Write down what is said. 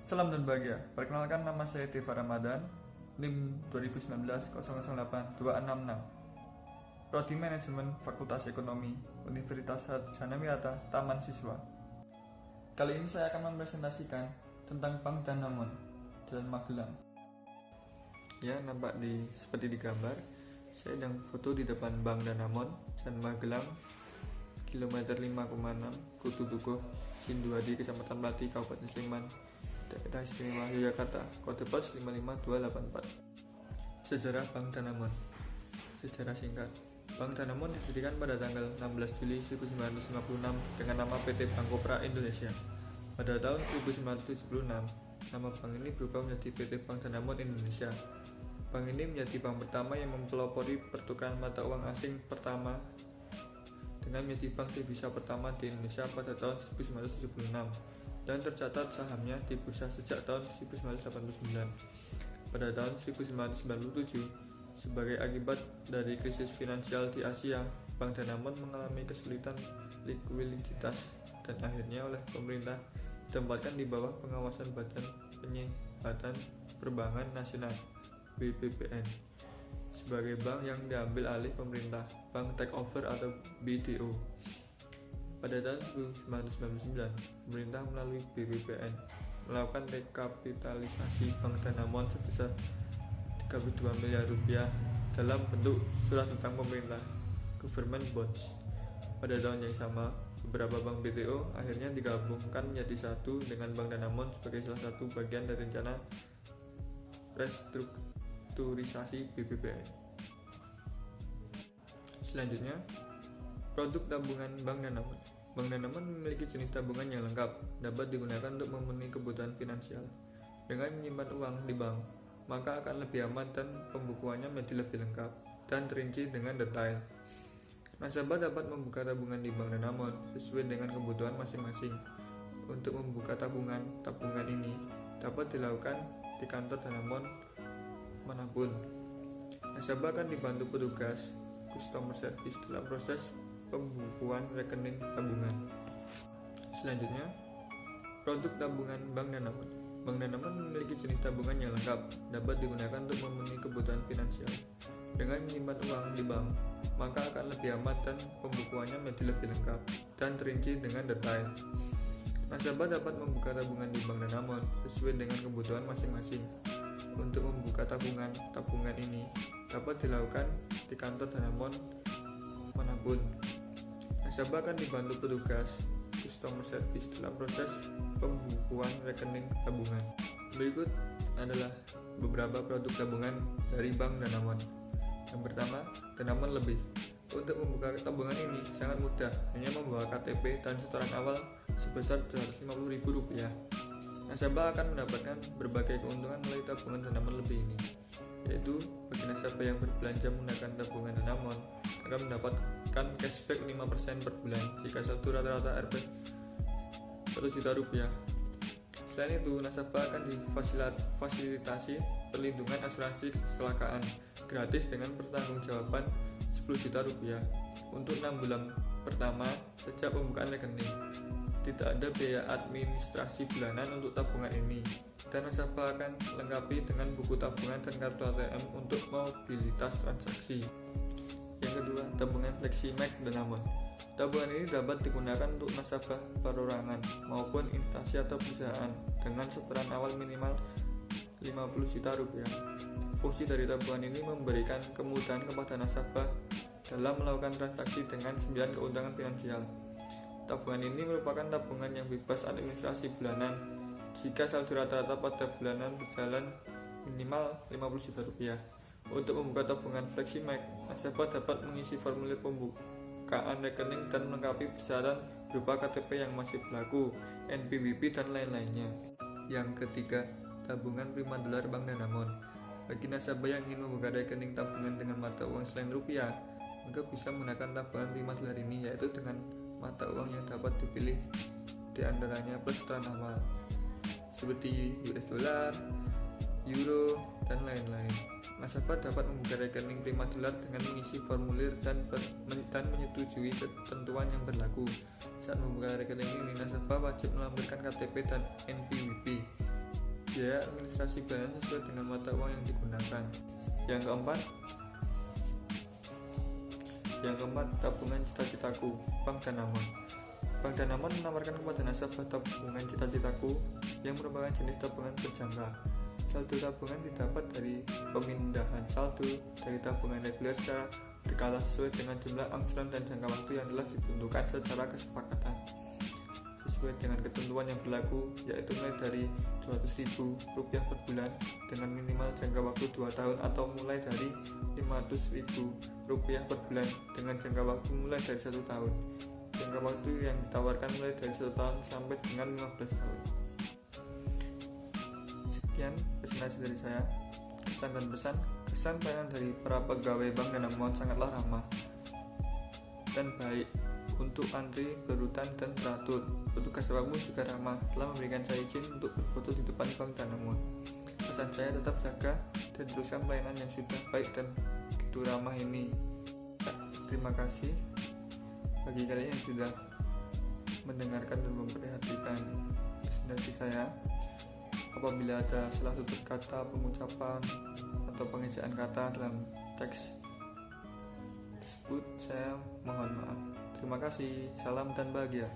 Salam dan bahagia. Perkenalkan, nama saya Tifa Ramadan, NIM 2019-008-266, Prodi Manajemen Fakultas Ekonomi, Universitas Sarjana Wirata, Taman Siswa. Kali ini saya akan mempresentasikan tentang Bank Danamon, Jalan Magelang. Ya, nampak seperti di gambar. Saya sedang foto di depan Bank Danamon, Jalan Magelang, kilometer 5,6, Kutu Tuguh, Sinduadi, Kecamatan Pati, Kabupaten Sleman, Daerah Istimewa Yogyakarta, kode pos 55284. Sejarah Bank Danamon. Sejarah singkat. Bank Danamon didirikan pada tanggal 16 Juli 1956 dengan nama PT Bank Kopra Indonesia. Pada tahun 1976, nama bank ini berubah menjadi PT Bank Danamon Indonesia. Bank ini menjadi bank pertama yang mempelopori pertukaran mata uang asing pertama dengan menjadi bank devisa pertama di Indonesia pada tahun 1976 dan tercatat sahamnya di bursa sejak tahun 1989. Pada tahun 1997, sebagai akibat dari krisis finansial di Asia, Bank Danamon mengalami kesulitan likuiditas dan akhirnya oleh pemerintah ditempatkan di bawah pengawasan Badan Penyihatan Perbankan Nasional (BPPN) sebagai bank yang diambil alih pemerintah, Bank Takeover atau BDO. Pada tahun 1999, pemerintah melalui BPPN melakukan rekapitalisasi Bank Danamon sebesar 32 miliar rupiah dalam bentuk surat utang pemerintah, government bonds. Pada tahun yang sama, beberapa bank BDO akhirnya digabungkan menjadi satu dengan Bank Danamon sebagai salah satu bagian dari rencana restrukturisasi BPPN. Selanjutnya, produk tabungan Bank Danamon. Bank Danamon memiliki jenis tabungan yang lengkap, dapat digunakan untuk memenuhi kebutuhan finansial. Dengan menyimpan uang di bank, maka akan lebih aman dan pembukuannya menjadi lebih lengkap dan terinci dengan detail. Nasabah dapat membuka tabungan di Bank Danamon sesuai dengan kebutuhan masing-masing. Untuk membuka tabungan ini dapat dilakukan di kantor Danamon manapun. Nasabah akan dibantu petugas customer service dalam proses pembukuan rekening tabungan. Selanjutnya, produk tabungan Bank Danamon. Bank Danamon memiliki jenis tabungan yang lengkap, dapat digunakan untuk memenuhi kebutuhan finansial. Dengan menyimpan uang di bank, maka akan lebih aman dan pembukuannya menjadi lebih lengkap dan terinci dengan detail. Nasabah dapat membuka tabungan di Bank Danamon sesuai dengan kebutuhan masing-masing. Untuk membuka tabungan ini dapat dilakukan di kantor Danamon manapun. Nasabah akan dibantu petugas customer service dalam proses pembukuan rekening tabungan. Berikut adalah beberapa produk tabungan dari Bank Danamon. Yang pertama, Danamon Lebih. Untuk membuka tabungan ini sangat mudah, hanya membawa KTP dan setoran awal sebesar Rp250.000. Nasabah akan mendapatkan berbagai keuntungan melalui tabungan Danamon Lebih ini, yaitu bagi nasabah yang berbelanja menggunakan tabungan Danamon akan mendapatkan cashback 5% per bulan jika saldo rata-rata Rp 1 juta. Selain itu, nasabah akan difasilitasi perlindungan asuransi kecelakaan gratis dengan pertanggungjawaban Rp 10 juta untuk 6 bulan pertama sejak pembukaan rekening. Tidak ada biaya administrasi bulanan untuk tabungan ini, dan nasabah akan lengkapi dengan buku tabungan dan kartu ATM untuk mobilitas transaksi. Yang kedua, tabungan FlexiMax Danamon. Tabungan ini dapat digunakan untuk nasabah perorangan maupun instansi atau perusahaan dengan setoran awal minimal Rp50 juta. Fungsi dari tabungan ini memberikan kemudahan kepada nasabah dalam melakukan transaksi dengan 9 keuntungan finansial. Tabungan ini merupakan tabungan yang bebas administrasi bulanan jika saldo rata-rata pada bulanan berjalan minimal Rp50 juta. Untuk membuka tabungan FlexiMax, nasabah dapat mengisi formulir pembukaan rekening dan melengkapi persyaratan berupa KTP yang masih berlaku, NPWP, dan lain-lainnya. Yang ketiga, tabungan Prima Dolar Bank Danamon. Bagi nasabah yang ingin membuka rekening tabungan dengan mata uang selain rupiah, maka bisa menggunakan tabungan Prima Dolar ini, yaitu dengan mata uang yang dapat dipilih di antaranya plus setoran awal seperti US dollar, euro, dan lain-lain. Nasabah dapat membuka rekening Prima Dolar dengan mengisi formulir dan menyetujui ketentuan yang berlaku. Saat membuka rekening ini, nasabah wajib melampirkan KTP dan NPWP. biaya administrasi bulanan sesuai dengan mata uang yang digunakan. Yang keempat, tabungan cita-citaku, Bank Danamon. Bank Danamon menawarkan kepada nasabah tabungan cita-citaku yang merupakan jenis tabungan berjangka. Saldo tabungan didapat dari pemindahan saldo dari tabungan reguler secara berkala sesuai dengan jumlah angsuran dan jangka waktu yang telah ditentukan secara kesepakatan. Sesuai dengan ketentuan yang berlaku, yaitu mulai dari Rp200.000 per bulan dengan minimal jangka waktu 2 tahun atau mulai dari Rp500.000 per bulan dengan jangka waktu mulai dari 1 tahun. Jangka waktu yang ditawarkan mulai dari 1 tahun sampai dengan 15 tahun. Sekian presentasi dari saya. Kesan dan pesan. Kesan pelayanan dari para pegawai Bank Danamon sangatlah ramah dan baik. Untuk antri, berurutan, dan teratur. Petugas pun juga ramah, telah memberikan saya izin untuk berfoto di depan Bank Danamon. Pesan saya tetap jaga dan teruskan pelayanan yang sudah baik dan begitu ramah ini. Terima kasih bagi kalian yang sudah mendengarkan dan memperhatikan presentasi saya. Apabila ada salah tutur kata, pengucapan, atau pengejaan kata dalam teks tersebut, saya mohon maaf. Terima kasih, salam dan bahagia.